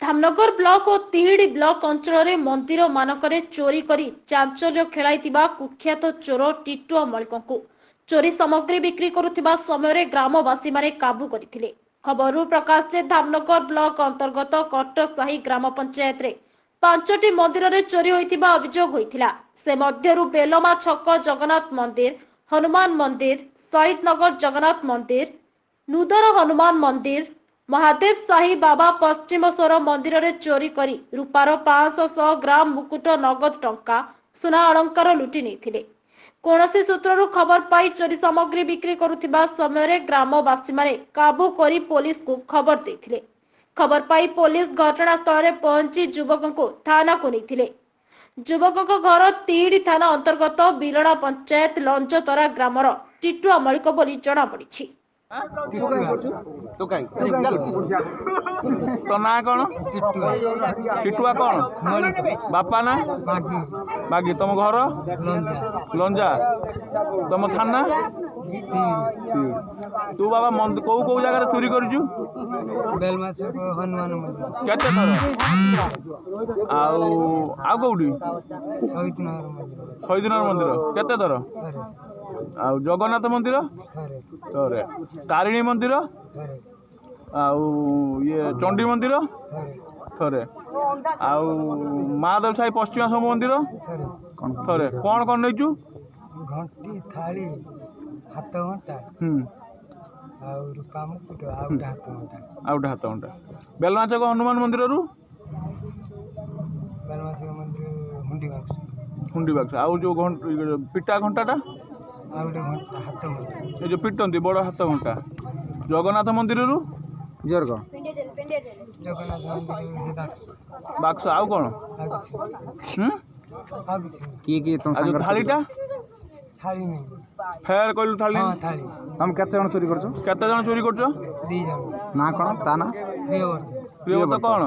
Dhamnagar block और तिहिडी block अंचल में मंदिर मानकरे चोरी करी चांचल्य खेलाइतिबा कुख्यात चोर टिटुआ मलिक को चोरी सामग्री बिक्री करुथिबा समय ग्रामवासी माने काबू करथिले। खबररू प्रकाश जे धामनगर ब्लॉक अंतर्गत कटसाही ग्राम पंचायत रे 5टी मंदिर रे चोरी होइतिबा अभियोग होइतिला। से मध्यरु बेलमा छक जगन्नाथ मंदिर, हनुमान मंदिर, शहीद नगर जगन्नाथ मंदिर, नूदर हनुमान मंदिर, महादेव साही बाबा पश्चिमेश्वर मंदिर रे चोरी करी रूपार 500 ग्राम मुकुट नगद टंका सुना अलंकार लुटि नहीं। कौनसी सूत्रु खबर पाई चोरी सामग्री बिक्री करुथिबा समय ग्रामवासी माने काबू करी पुलिस को खबर देथिले। खबर पाई पुलिस घटनास्थल में पहुंची युवक को थाना को नहीं। युवक घर तिहिडी थाना अंतर्गत बिलड़ा पंचायत लंजतरा ग्रामर टिटुआ मलिक बोली जना पड़ी। तो ना कौन टिटुआ कौन बापा ना बागी तुम घर लंजा तुम थाना तू बाबा कौ कौ जगह चोरी कर कौटी शहीद नगर मंदिर केते थर आ जगन्नाथ मंदिर थरे तारिणी मंदिर ये चंडी मंदिर थरे महादेव साही पश्चिमेश्वर मंदिर थरे कौन कौन नहीं घंटी थाली हाथ घंटा रूपा मुकुट आउट हाथ घंटा बेलनाचक हनुमान मंदिर रू हुंडी बाक्स आउ जो पिटा घंटाटा ये जो पिटती बड़ हाथ घंटा जगन्नाथ मंदिर रू जर्ग बाक्स आउ कौन किए थालीटा थाली नहीं फेर कहलु थाली तुम केते जन चोरी करछो केते जन चोरी करछो दी जन ना कौन ता ना प्रियव्रत कौन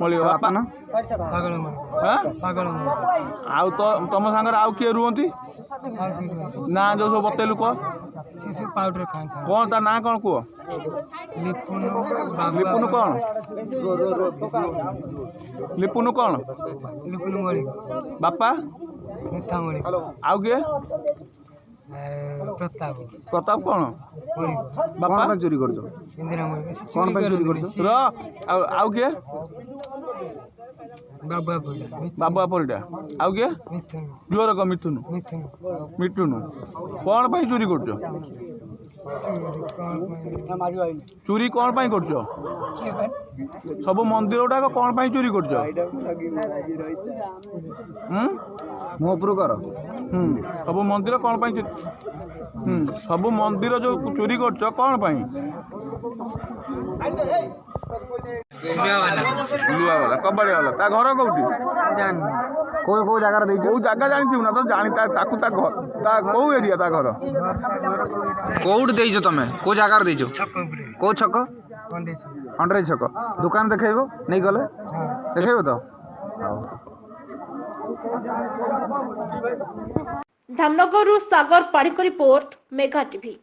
मलिक बापा ना पागल आउ तो तुम सांगर आउ किए रुहंती ना जो सब बतेलु कह शिशु पाउडर खान कौन ता ना कौन कह लिपुनु कौन लिपुनु कौन लिपुनु मणि बापा मिठा मणि आउ किए प्रताप प्रताप कौन बापा कौन चोरी करछो इंदिरा मणि कौन पे चोरी करछो र आउ किए बाबा परिडा आउ किए जोर क मिथुनु मिथुनु कौन पाई चोरी करछो चोरी कौन पाई करछो सब मंदिर गुडा कौन पाई चोरी करछो मो उपरु कर सब मंदिर कौन पाई सब मंदिर जो चोरी करछो कौन पाई लुआ वाला कबाड़ी वाला ता घर कौटी को जगह दे को जगह जानी ना तो जानी ताकू ता कौ एरिया ता घर कोड देइछो तमे को जगह देइछो को छक अंडरे छक दुकान देखेबो नहीं गले देखेबो तो धामनगर सागर पाड़ी रिपोर्ट मेगा टीवी।